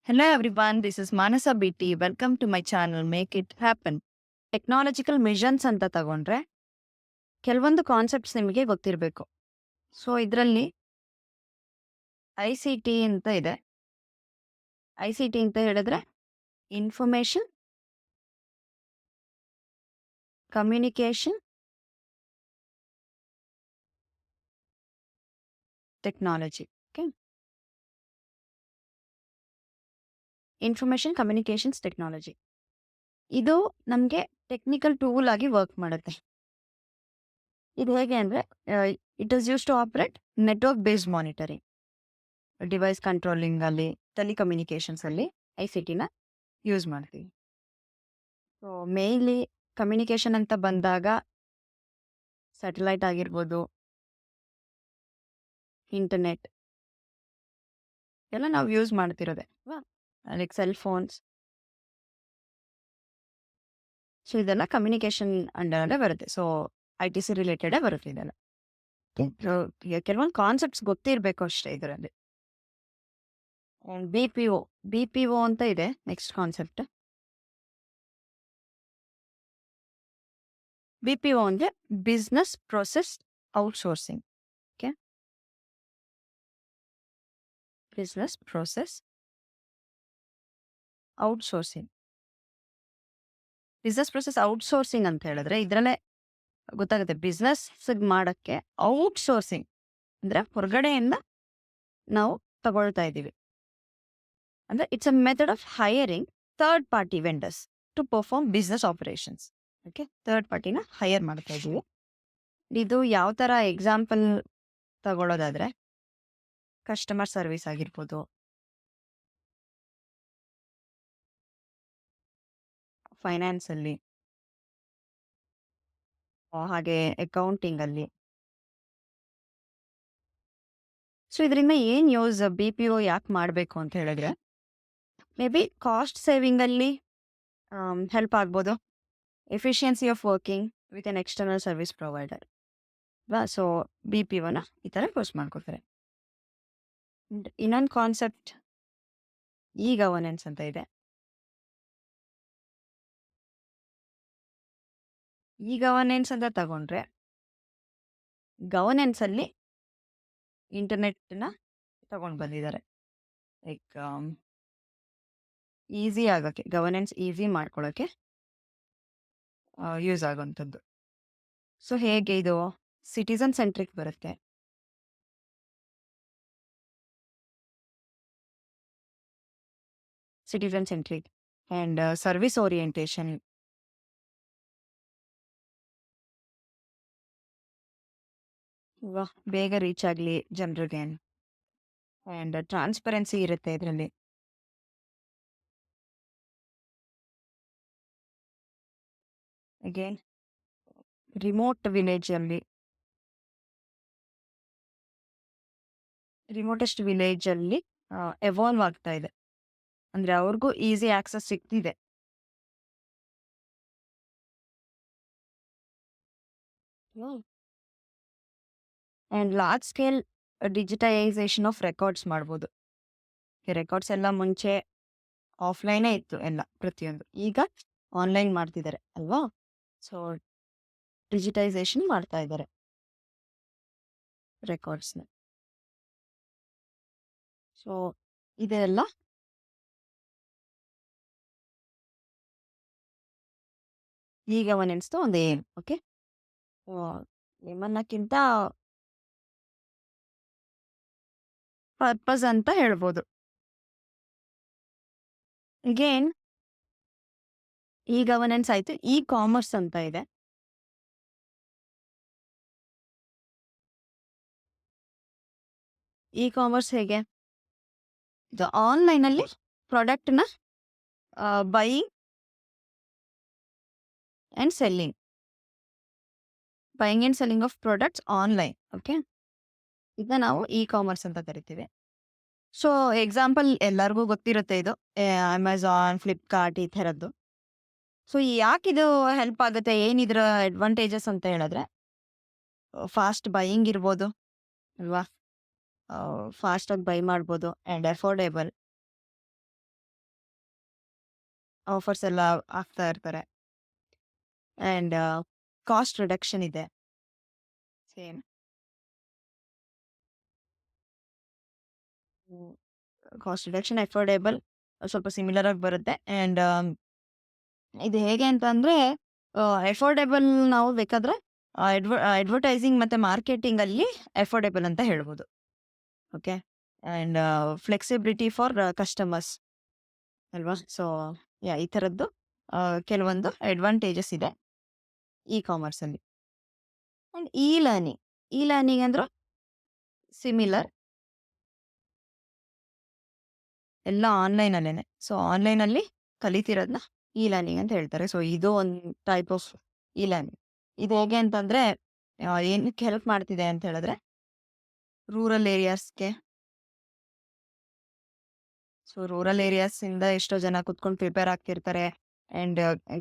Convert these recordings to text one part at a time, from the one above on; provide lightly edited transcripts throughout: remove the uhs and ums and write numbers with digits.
Hello everyone, this is Manasa BT. Welcome to my channel Make It Happen. Technological missions ಅಂತ ತಗೊಂಡ್ರೆ ಕೆಲವೊಂದು concepts ನಿಮಗೆ ಗೊತ್ತಿರಬೇಕು. So ಇದರಲ್ಲಿ ಐ ಸಿ ಟಿ ಅಂತ ಇದೆ. ಐ ಸಿ ಟಿ ಅಂತ ಹೇಳಿದ್ರೆ information communication technology. Okay, information communications technology ಇದು ನಮಗೆ ಟೆಕ್ನಿಕಲ್ ಟೂಲ್ ಆಗಿ ವರ್ಕ್ ಮಾಡುತ್ತೆ. ಇದು ಹೇಗೆ ಅಂದರೆ it is use to operate network based monitoring, device controlling ಅಲ್ಲಿ, ಟೆಲಿಕಮ್ಯುನಿಕೇಶನ್ಸ್ ಅಲ್ಲಿ ಐ ಸಿ ಟಿನ ಯೂಸ್ ಮಾಡ್ತೀವಿ. ಸೊ ಮೇಯ್ನ್ಲಿ ಕಮ್ಯುನಿಕೇಶನ್ ಅಂತ ಬಂದಾಗ ಸ್ಯಾಟಲೈಟ್ ಆಗಿರ್ಬೋದು, ಇಂಟರ್ನೆಟ್ ಎಲ್ಲ ನಾವು ಯೂಸ್ ಮಾಡ್ತಿರೋದೆ ಅಲ್ವಾ, ಲೈಕ್ ಸೆಲ್ ಫೋನ್ಸ್. ಸೊ ಇದೆಲ್ಲ ಕಮ್ಯುನಿಕೇಶನ್ ಅಂಡರಲ್ಲೇ ಬರುತ್ತೆ. ಸೊ ಐ ಟಿ ಸಿ ರಿಲೇಟೆಡೇ ಬರುತ್ತೆ ಇದೆಲ್ಲ. ಸೊ ಕೆಲವೊಂದು ಕಾನ್ಸೆಪ್ಟ್ಸ್ ಗೊತ್ತಿರಬೇಕು ಅಷ್ಟೇ ಇದರಲ್ಲಿ. ಬಿ ಪಿ ಒ ಅಂತ ಇದೆ next concept. B P O ಅಂದರೆ business process outsourcing. Okay, business process outsourcing. Business process outsourcing ಅಂತ ಹೇಳಿದ್ರೆ ಇದರಲ್ಲೇ ಗೊತ್ತಾಗುತ್ತೆ. ಬಿಸ್ನೆಸ್ ಮಾಡೋಕ್ಕೆ ಔಟ್ಸೋರ್ಸಿಂಗ್ ಅಂದರೆ ಹೊರಗಡೆಯಿಂದ ನಾವು ತಗೊಳ್ತಾ ಇದ್ದೀವಿ. ಅಂದರೆ it's a method of hiring third party vendors to perform business operations. Okay, third ಪಾರ್ಟಿನ ಹೈಯರ್ ಮಾಡ್ತಾ ಇದ್ದೀವಿ. ಇದು ಯಾವ ಥರ ಎಕ್ಸಾಂಪಲ್ ತಗೊಳ್ಳೋದಾದರೆ ಕಸ್ಟಮರ್ ಸರ್ವಿಸ್ ಆಗಿರ್ಬೋದು, ಫೈನಾನ್ಸಲ್ಲಿ, ಹಾಗೆ ಅಕೌಂಟಿಂಗಲ್ಲಿ. ಸೊ ಇದರಿಂದ ಏನು ಯೂಸ್, ಬಿ ಪಿ ಒ ಯಾಕೆ ಮಾಡಬೇಕು ಅಂತ ಹೇಳಿದ್ರೆ ಮೇ ಬಿ ಕಾಸ್ಟ್ ಸೇವಿಂಗಲ್ಲಿ ಹೆಲ್ಪ್ ಆಗ್ಬೋದು, efficiency of working with an external service provider. So B P ಒನ ಈ ಥರ ಯೂಸ್ ಮಾಡ್ಕೊತಾರೆ. ಇನ್ನೊಂದು ಕಾನ್ಸೆಪ್ಟ್ ಇ ಗವರ್ನೆನ್ಸ್ ಅಂತ ಇದೆ. ಇ ಗವರ್ನೆನ್ಸ್ ಅಂತ ತಗೊಂಡ್ರೆ ಗವರ್ನೆನ್ಸಲ್ಲಿ ಇಂಟರ್ನೆಟ್ನ ತಗೊಂಡು ಬಂದಿದ್ದಾರೆ. ಲೈಕ್ ಈಸಿ ಆಗೋಕ್ಕೆ, ಗವರ್ನೆನ್ಸ್ ಈಸಿ ಮಾಡ್ಕೊಳ್ಳೋಕ್ಕೆ ಯೂಸ್ ಆಗೋವಂಥದ್ದು. ಸೊ ಹೇಗೆ ಇದು ಸಿಟಿಸನ್ ಸೆಂಟ್ರಿಕ್ ಬರುತ್ತೆ. Citizen centric and service orientation. ಬೇಗ ರೀಚ್ ಆಗಲಿ ಜನರಿಗೆ, ಆ್ಯಂಡ್ ಟ್ರಾನ್ಸ್ಪರೆನ್ಸಿ ಇರುತ್ತೆ ಇದರಲ್ಲಿ. ಅಗೇನ್ ರಿಮೋಟ್ ವಿಲೇಜಲ್ಲಿ, ರಿಮೋಟೆಸ್ಟ್ ವಿಲೇಜಲ್ಲಿ ಎವಾಲ್ವ್ ಆಗ್ತಾ ಇದೆ. ಅಂದರೆ ಅವ್ರಿಗೂ ಈಸಿ ಆಕ್ಸೆಸ್ ಸಿಗ್ತಿದೆ. And large scale digitisation of records ಮಾಡ್ಬೋದು. ರೆಕಾರ್ಡ್ಸ್ ಎಲ್ಲ ಮುಂಚೆ ಆಫ್ಲೈನೇ ಇತ್ತು ಎಲ್ಲ, ಪ್ರತಿಯೊಂದು. ಈಗ ಆನ್ಲೈನ್ ಮಾಡ್ತಿದ್ದಾರೆ ಅಲ್ವಾ. ಸೊ ಡಿಜಿಟೈಸೇಷನ್ ಮಾಡ್ತಾ ಇದ್ದಾರೆ ರೆಕಾರ್ಡ್ಸ್ನ. ಸೊ ಇದೆಲ್ಲ ಈ ಗವರ್ನೆನ್ಸ್ದು ಒಂದು ಏಮ್. ಓಕೆ, ಏಮನ್ನಕ್ಕಿಂತ ಪರ್ಪಸ್ ಅಂತ ಹೇಳ್ಬೋದು. ಅಗೇನ್ ಈ ಗವರ್ನೆನ್ಸ್ ಆಯಿತು. ಇ ಕಾಮರ್ಸ್ ಅಂತ ಇದೆ. ಇ ಕಾಮರ್ಸ್ ಹೇಗೆ, ಇದು ಆನ್ಲೈನಲ್ಲಿ ಪ್ರಾಡಕ್ಟ್ನ buying and selling, buying and selling of products online. Okay, ಇದನ್ನ ನಾವು ಇ ಕಾಮರ್ಸ್ ಅಂತ ಕರಿತೀವಿ. ಸೊ ಎಕ್ಸಾಂಪಲ್ ಎಲ್ಲರಿಗೂ ಗೊತ್ತಿರುತ್ತೆ ಇದು, ಅಮೆಝಾನ್, ಫ್ಲಿಪ್ಕಾರ್ಟ್ ಈ ಥರದ್ದು. ಸೊ ಯಾಕಿದು ಹೆಲ್ಪ್ ಆಗುತ್ತೆ, ಏನಿದ್ರ ಅಡ್ವಾಂಟೇಜಸ್ ಅಂತ ಹೇಳಿದ್ರೆ ಫಾಸ್ಟ್ ಬೈಯಿಂಗ್ ಇರ್ಬೋದು ಅಲ್ವಾ, ಫಾಸ್ಟಾಗಿ ಬೈ ಮಾಡ್ಬೋದು ಆ್ಯಂಡ್ ಅಫೋರ್ಡೆಬಲ್. ಆಫರ್ಸ್ ಎಲ್ಲ ಆಗ್ತಾ ಇರ್ತಾರೆ. ಆ್ಯಂಡ್ ಕಾಸ್ಟ್ ರಿಡಕ್ಷನ್ ಇದೆ. ಸೇಮ್ ಕಾಸ್ಟ್ ರಿಡಕ್ಷನ್, ಅಫೋರ್ಡೆಬಲ್ ಸ್ವಲ್ಪ ಸಿಮಿಲರ್ ಆಗಿ ಬರುತ್ತೆ. ಆ್ಯಂಡ್ ಇದು ಹೇಗೆ ಅಂತ ಅಂದರೆ, ಅಫೋರ್ಡೆಬಲ್ ನಾವು ಬೇಕಾದರೆ ಅಡ್ವರ್ಟೈಸಿಂಗ್ ಮತ್ತು ಮಾರ್ಕೆಟಿಂಗಲ್ಲಿ ಅಫೋರ್ಡೆಬಲ್ ಅಂತ ಹೇಳ್ಬೋದು. Okay. And flexibility for customers ಅಲ್ವಾ? ಸೊ ಈ ಥರದ್ದು ಕೆಲವೊಂದು ಅಡ್ವಾಂಟೇಜಸ್ ಇದೆ ಇ ಕಾಮರ್ಸಲ್ಲಿ. ಆ್ಯಂಡ್ ಇ ಲರ್ನಿಂಗ್ ಅಂದ್ರೆ ಸಿಮಿಲರ್, ಎಲ್ಲ ಆನ್ಲೈನಲ್ಲೇ. ಸೊ ಆನ್ಲೈನಲ್ಲಿ ಕಲಿತಿರೋದನ್ನ ಇ ಲರ್ನಿಂಗ್ ಅಂತ ಹೇಳ್ತಾರೆ. ಸೊ ಇದು ಒಂದು ಟೈಪ್ ಆಫ್ ಇ ಲರ್ನಿಂಗ್. ಇದು ಹೇಗೆ ಅಂತಂದರೆ, ಏನಕ್ಕೆ ಹೆಲ್ಪ್ ಮಾಡ್ತಿದೆ ಅಂತ ಹೇಳಿದ್ರೆ, ರೂರಲ್ ಏರಿಯಾಸ್ಗೆ. ಸೊ ರೂರಲ್ ಏರಿಯಾಸಿಂದ ಎಷ್ಟೋ ಜನ ಕುತ್ಕೊಂಡು ಪ್ರಿಪೇರ್ ಆಗ್ತಿರ್ತಾರೆ. ಆ್ಯಂಡ್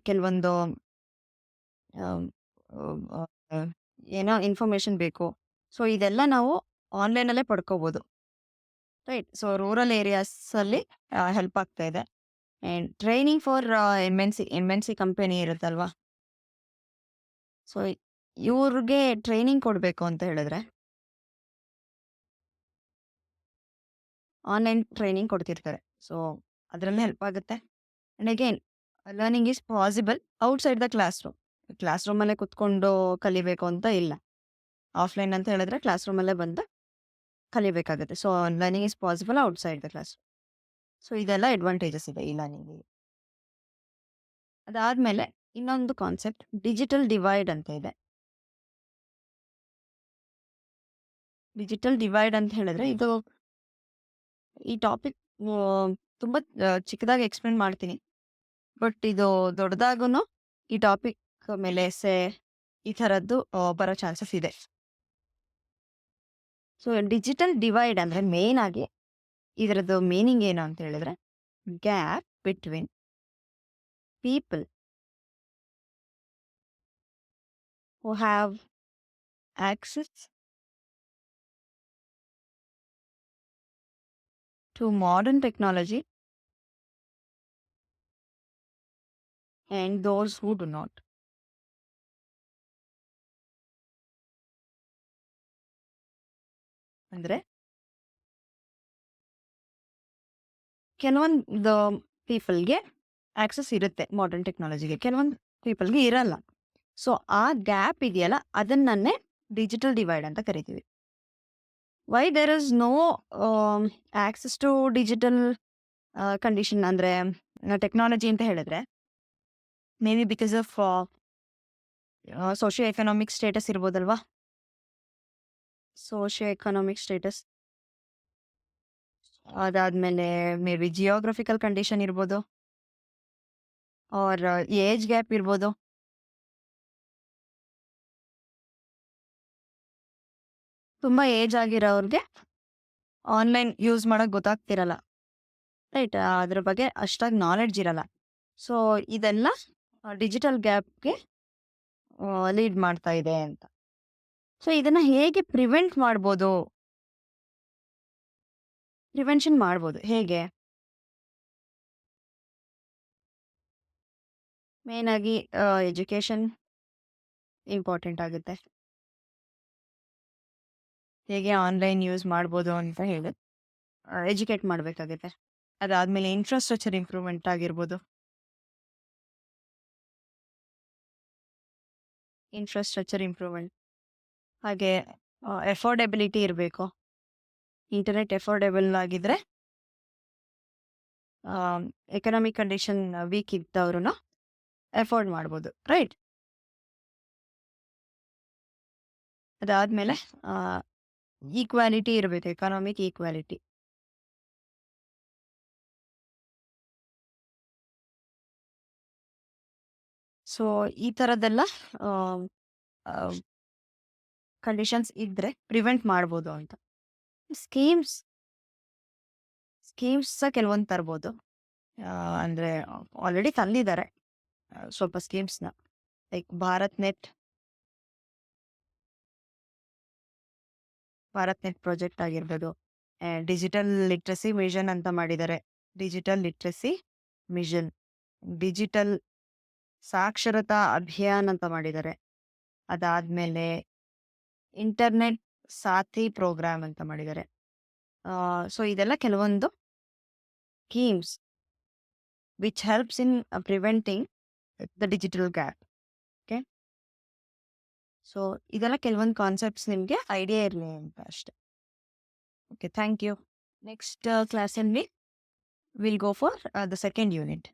ಕೆಲವೊಂದು ಏನೋ ಇನ್ಫಾರ್ಮೇಷನ್ ಬೇಕು. ಸೊ ಇದೆಲ್ಲ ನಾವು ಆನ್ಲೈನಲ್ಲೇ ಪಡ್ಕೋಬೋದು, ರೈಟ್? ಸೊ ರೂರಲ್ ಏರಿಯಾಸಲ್ಲಿ ಹೆಲ್ಪ್ ಆಗ್ತಾ ಇದೆ. And training for M N C company ಇರುತ್ತಲ್ವಾ? ಸೊ ಇವ್ರಿಗೆ ಟ್ರೈನಿಂಗ್ ಕೊಡಬೇಕು ಅಂತ ಹೇಳಿದ್ರೆ ಆನ್ಲೈನ್ ಟ್ರೈನಿಂಗ್ ಕೊಡ್ತಿರ್ತಾರೆ. ಸೊ ಅದರಲ್ಲೇ ಹೆಲ್ಪ್ ಆಗುತ್ತೆ. And again, learning is possible outside the class ರೂಮಲ್ಲೇ ಕುತ್ಕೊಂಡು ಕಲಿಬೇಕು ಅಂತ ಇಲ್ಲ. ಆಫ್ಲೈನ್ ಅಂತ ಹೇಳಿದ್ರೆ ಕ್ಲಾಸ್ ರೂಮಲ್ಲೇ ಬಂದು ಕಲಿಬೇಕಾಗುತ್ತೆ. So learning is possible outside the class. So ಇದೆಲ್ಲ ಅಡ್ವಾಂಟೇಜಸ್ ಇದೆ ಈ ಲರ್ನಿಂಗಿಗೆ. ಅದಾದಮೇಲೆ ಇನ್ನೊಂದು ಕಾನ್ಸೆಪ್ಟ್ ಡಿಜಿಟಲ್ ಡಿವೈಡ್ ಅಂತ ಇದೆ. ಡಿಜಿಟಲ್ ಡಿವೈಡ್ ಅಂತ ಹೇಳಿದ್ರೆ, ಈ ಟಾಪಿಕ್ ತುಂಬ ಚಿಕ್ಕದಾಗಿ ಎಕ್ಸ್ಪ್ಲೇನ್ ಮಾಡ್ತೀನಿ. ಬಟ್ ಇದು ದೊಡ್ಡದಾಗೂ ಈ ಟಾಪಿಕ್ ಮೇಲೆ ಎಸ್ಸೆ ಈ ಥರದ್ದು ಬರೋ ಚಾನ್ಸಸ್ ಇದೆ. ಸೊ ಡಿಜಿಟಲ್ ಡಿವೈಡ್ ಅಂದರೆ ಮೇನ್ ಆಗಿ ಇದರದ್ದು ಮೀನಿಂಗ್ ಏನು ಅಂತ ಹೇಳಿದ್ರೆ, gap between people who have access to modern technology and those who do not. ಅಂದರೆ ಕೆಲವೊಂದು ಪೀಪಲ್ಗೆ ಆಕ್ಸೆಸ್ ಇರುತ್ತೆ ಮಾಡರ್ನ್ ಟೆಕ್ನಾಲಜಿಗೆ, ಕೆಲವೊಂದು ಪೀಪಲ್ಗೆ ಇರಲ್ಲ. ಸೊ ಆ ಗ್ಯಾಪ್ ಇದೆಯಲ್ಲ, ಅದನ್ನೇ ಡಿಜಿಟಲ್ ಡಿವೈಡ್ ಅಂತ ಕರಿತೀವಿ. Why there is no access to digital condition ಅಂದರೆ ಟೆಕ್ನಾಲಜಿ ಅಂತ ಹೇಳಿದ್ರೆ, maybe because of socio economic status ಇರ್ಬೋದಲ್ವಾ? ಸೋಷಿಯೋ ಎಕನಾಮಿಕ್ ಸ್ಟೇಟಸ್, ಅದಾದಮೇಲೆ ಮೇ ಬಿ ಜಿಯೋಗ್ರಫಿಕಲ್ ಕಂಡೀಷನ್ ಇರ್ಬೋದು, ಆರ್ ಏಜ್ ಗ್ಯಾಪ್ ಇರ್ಬೋದು. ತುಂಬ ಏಜ್ ಆಗಿರೋರಿಗೆ ಆನ್ಲೈನ್ ಯೂಸ್ ಮಾಡೋಕ್ಕೆ ಗೊತ್ತಾಗ್ತಿರಲ್ಲ, ರೈಟ್? ಅದ್ರ ಬಗ್ಗೆ ಅಷ್ಟಾಗಿ ನಾಲೆಡ್ಜ್ ಇರಲ್ಲ. ಸೊ ಇದೆಲ್ಲ ಡಿಜಿಟಲ್ ಗ್ಯಾಪ್ಗೆ ಲೀಡ್ ಮಾಡ್ತಾ ಇದೆ ಅಂತ. ಸೊ ಇದನ್ನು ಹೇಗೆ ಪ್ರಿವೆಂಟ್ ಮಾಡ್ಬೋದು? ಪ್ರಿವೆನ್ಷನ್ ಮಾಡ್ಬೋದು ಹೇಗೆ? ಮೇಯ್ನಾಗಿ ಎಜುಕೇಷನ್ ಇಂಪಾರ್ಟೆಂಟ್ ಆಗುತ್ತೆ. ಹೇಗೆ ಆನ್ಲೈನ್ ಯೂಸ್ ಮಾಡ್ಬೋದು ಅಂತ ಹೇಳಿ ಎಜುಕೇಟ್ ಮಾಡಬೇಕಾಗುತ್ತೆ. ಅದಾದಮೇಲೆ ಇನ್ಫ್ರಾಸ್ಟ್ರಕ್ಚರ್ ಇಂಪ್ರೂವ್ಮೆಂಟ್ ಆಗಿರ್ಬೋದು. ಇನ್ಫ್ರಾಸ್ಟ್ರಕ್ಚರ್ ಇಂಪ್ರೂವ್ಮೆಂಟ್, ಹಾಗೆ ಎಫೋರ್ಡೆಬಿಲಿಟಿ ಇರಬೇಕು. ಇಂಟರ್ನೆಟ್ ಎಫೋರ್ಡೆಬಲ್ ಆಗಿದ್ರೆ ಎಕನಾಮಿಕ್ ಕಂಡೀಷನ್ ವೀಕ್ ಇದ್ದವ್ರೂ ಎಫೋರ್ಡ್ ಮಾಡ್ಬೋದು, ರೈಟ್? ಅದಾದಮೇಲೆ ಈಕ್ವಾಲಿಟಿ ಇರಬೇಕು, ಎಕನಾಮಿಕ್ ಈಕ್ವಾಲಿಟಿ. ಸೊ ಈ ಥರದ್ದೆಲ್ಲ ಕಂಡೀಷನ್ಸ್ ಇದ್ದರೆ ಪ್ರಿವೆಂಟ್ ಮಾಡ್ಬೋದು ಅಂತ. ಸ್ಕೀಮ್ಸ್ ಕೆಲವೊಂದು ತರ್ಬೋದು. ಅಂದರೆ ಆಲ್ರೆಡಿ ತಂದಿದ್ದಾರೆ ಸ್ವಲ್ಪ ಸ್ಕೀಮ್ಸ್ನ, ಲೈಕ್ ಭಾರತ್ ನೆಟ್ ಪ್ರಾಜೆಕ್ಟ್ ಆಗಿರ್ಬೋದು. ಡಿಜಿಟಲ್ ಲಿಟ್ರಸಿ ಮಿಷನ್ ಅಂತ ಮಾಡಿದ್ದಾರೆ, ಡಿಜಿಟಲ್ ಲಿಟ್ರಸಿ ಮಿಷನ್. ಡಿಜಿಟಲ್ ಸಾಕ್ಷರತಾ ಅಭಿಯಾನ್ ಅಂತ ಮಾಡಿದ್ದಾರೆ. ಅದಾದ್ಮೇಲೆ ಇಂಟರ್ನೆಟ್ ಸಾಥಿ ಪ್ರೋಗ್ರಾಮ್ ಅಂತ ಮಾಡಿದ್ದಾರೆ. ಸೊ ಇದೆಲ್ಲ ಕೆಲವೊಂದು schemes which helps in preventing the digital gap. Okay, so ಇದೆಲ್ಲ ಕೆಲವೊಂದು ಕಾನ್ಸೆಪ್ಟ್ಸ್ ನಿಮಗೆ ಐಡಿಯಾ ಇರಲಿ ಅಂತ ಅಷ್ಟೆ. Okay, thank you. ನೆಕ್ಸ್ಟ್ ಕ್ಲಾಸಲ್ಲಿ will go for the second unit.